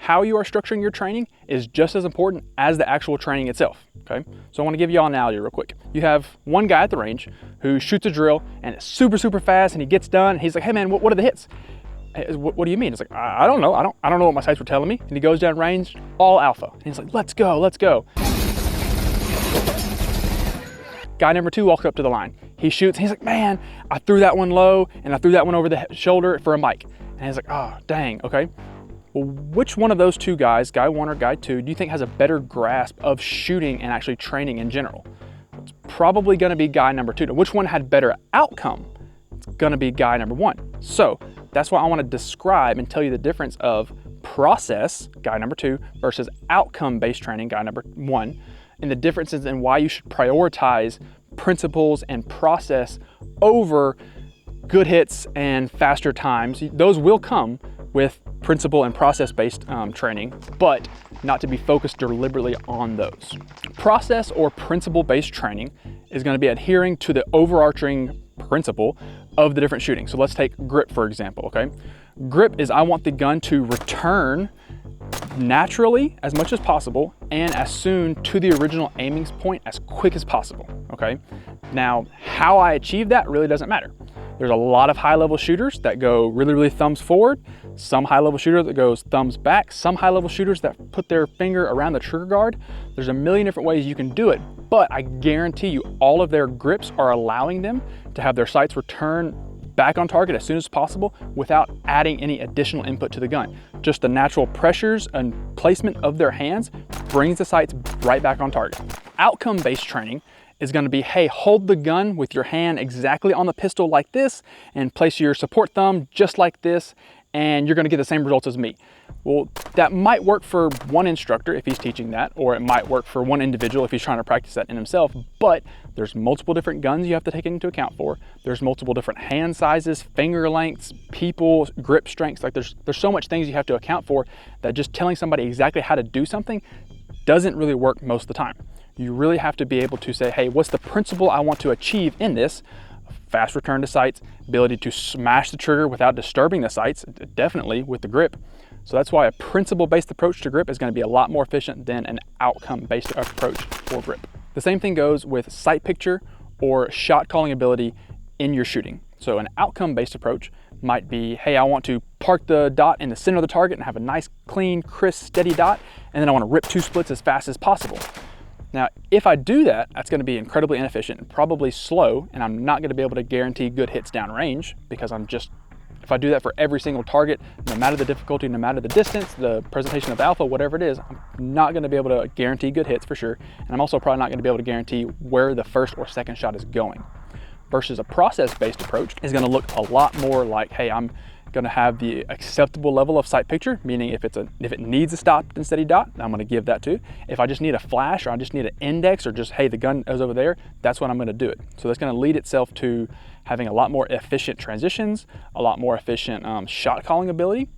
how you are structuring your training is just as important as the actual training itself, okay? So I wanna give you all an analogy real quick. You have one guy at the range who shoots a drill and it's super, super fast and he gets done and he's like, hey man, what are the hits? What do you mean? It's like, I don't know. I don't know what my sights were telling me. And he goes down range, all alpha. And he's like, let's go, let's go. Guy number 2 walks up to the line. He shoots, and he's like, man, I threw that one low and I threw that one over the shoulder for a mic. And he's like, oh, dang, okay. Well, which one of those two guys, guy 1 or guy 2, do you think has a better grasp of shooting and actually training in general? It's probably gonna be guy number 2. Now, which one had better outcome? It's gonna be guy number 1. So that's why I wanna describe and tell you the difference of process, guy number 2, versus outcome-based training, guy number 1, and the differences in why you should prioritize principles and process over good hits and faster times. Those will come with principle and process-based training, but not to be focused deliberately on those. Process or principle-based training is gonna be adhering to the overarching principle of the different shooting. So let's take grip, for example, okay? Grip is I want the gun to return naturally as much as possible and as soon to the original aiming point as quick as possible, okay? Now, how I achieve that really doesn't matter. There's a lot of high-level shooters that go really, really thumbs forward, some high-level shooter that goes thumbs back, some high-level shooters that put their finger around the trigger guard. There's a million different ways you can do it, but I guarantee you all of their grips are allowing them to have their sights return back on target as soon as possible without adding any additional input to the gun. Just the natural pressures and placement of their hands brings the sights right back on target. Outcome-based training is gonna be, hey, hold the gun with your hand exactly on the pistol like this and place your support thumb just like this, and you're gonna get the same results as me. Well, that might work for one instructor if he's teaching that, or it might work for one individual if he's trying to practice that in himself, but there's multiple different guns you have to take into account for. There's multiple different hand sizes, finger lengths, people, grip strengths. Like there's so much things you have to account for that just telling somebody exactly how to do something doesn't really work most of the time. You really have to be able to say, hey, what's the principle I want to achieve in this? Fast return to sights, ability to smash the trigger without disturbing the sights, definitely with the grip. So that's why a principle-based approach to grip is going to be a lot more efficient than an outcome-based approach for grip. The same thing goes with sight picture or shot calling ability in your shooting. So an outcome-based approach might be, hey, I want to park the dot in the center of the target and have a nice, clean, crisp, steady dot, and then I want to rip 2 splits as fast as possible. Now, if I do that, that's going to be incredibly inefficient and probably slow, and I'm not going to be able to guarantee good hits downrange because if I do that for every single target, no matter the difficulty, no matter the distance, the presentation of alpha, whatever it is, I'm not going to be able to guarantee good hits for sure. And I'm also probably not going to be able to guarantee where the first or second shot is going. Versus a process-based approach is going to look a lot more like, hey, I'm going to have the acceptable level of sight picture, meaning if it needs a stopped and steady dot, I'm going to give that to. If I just need a flash or I just need an index or just, hey, the gun is over there, that's when I'm going to do it. So that's going to lead itself to having a lot more efficient transitions, a lot more efficient shot calling ability,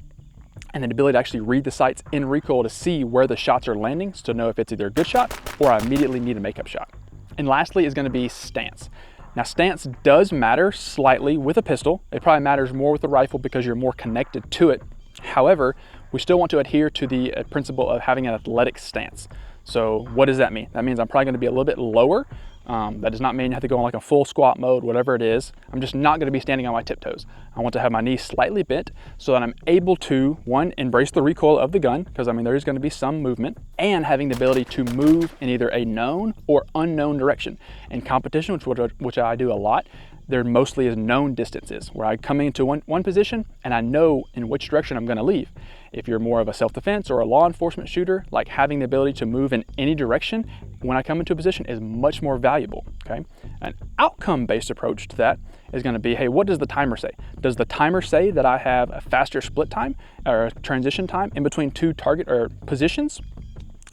and the ability to actually read the sights in recoil to see where the shots are landing, so to know if it's either a good shot or I immediately need a makeup shot. And lastly is going to be stance. Now, stance does matter slightly with a pistol. It probably matters more with a rifle because you're more connected to it. However, we still want to adhere to the principle of having an athletic stance. So what does that mean? That means I'm probably going to be a little bit lower. That does not mean you have to go in like a full squat mode, whatever it is. I'm just not going to be standing on my tiptoes. I want to have my knees slightly bent so that I'm able to, one, embrace the recoil of the gun, because there is going to be some movement, and having the ability to move in either a known or unknown direction. In competition, which I do a lot, there mostly is known distances where I come into one position and I know in which direction I'm going to leave. If you're more of a self-defense or a law enforcement shooter, like having the ability to move in any direction when I come into a position is much more valuable, okay? An outcome-based approach to that is going to be, hey, what does the timer say? Does the timer say that I have a faster split time or a transition time in between 2 target or positions?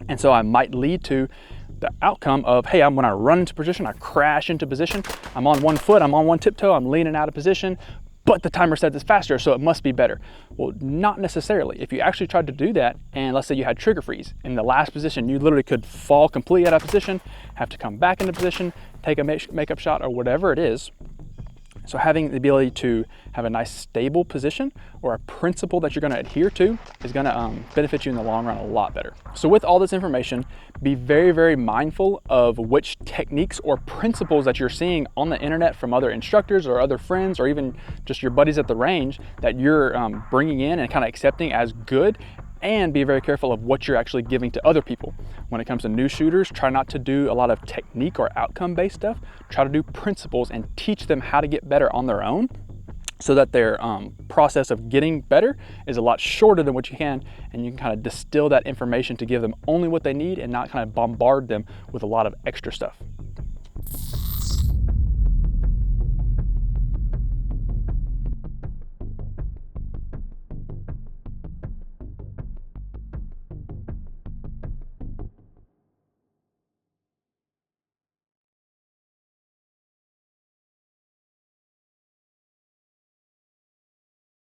And so I might lead to the outcome of, hey, when I run into position, I crash into position, I'm on one foot, I'm on one tiptoe, I'm leaning out of position, but the timer says it's faster, so it must be better. Well, not necessarily. If you actually tried to do that, and let's say you had trigger freeze, in the last position, you literally could fall completely out of position, have to come back into position, take a makeup shot or whatever it is, So having the ability to have a nice stable position or a principle that you're going to adhere to is going to benefit you in the long run a lot better. So with all this information, be very, very mindful of which techniques or principles that you're seeing on the internet from other instructors or other friends or even just your buddies at the range that you're bringing in and kind of accepting as good, and be very careful of what you're actually giving to other people. When it comes to new shooters, try not to do a lot of technique or outcome-based stuff. Try to do principles and teach them how to get better on their own so that their process of getting better is a lot shorter than what you can, and you can kind of distill that information to give them only what they need and not kind of bombard them with a lot of extra stuff.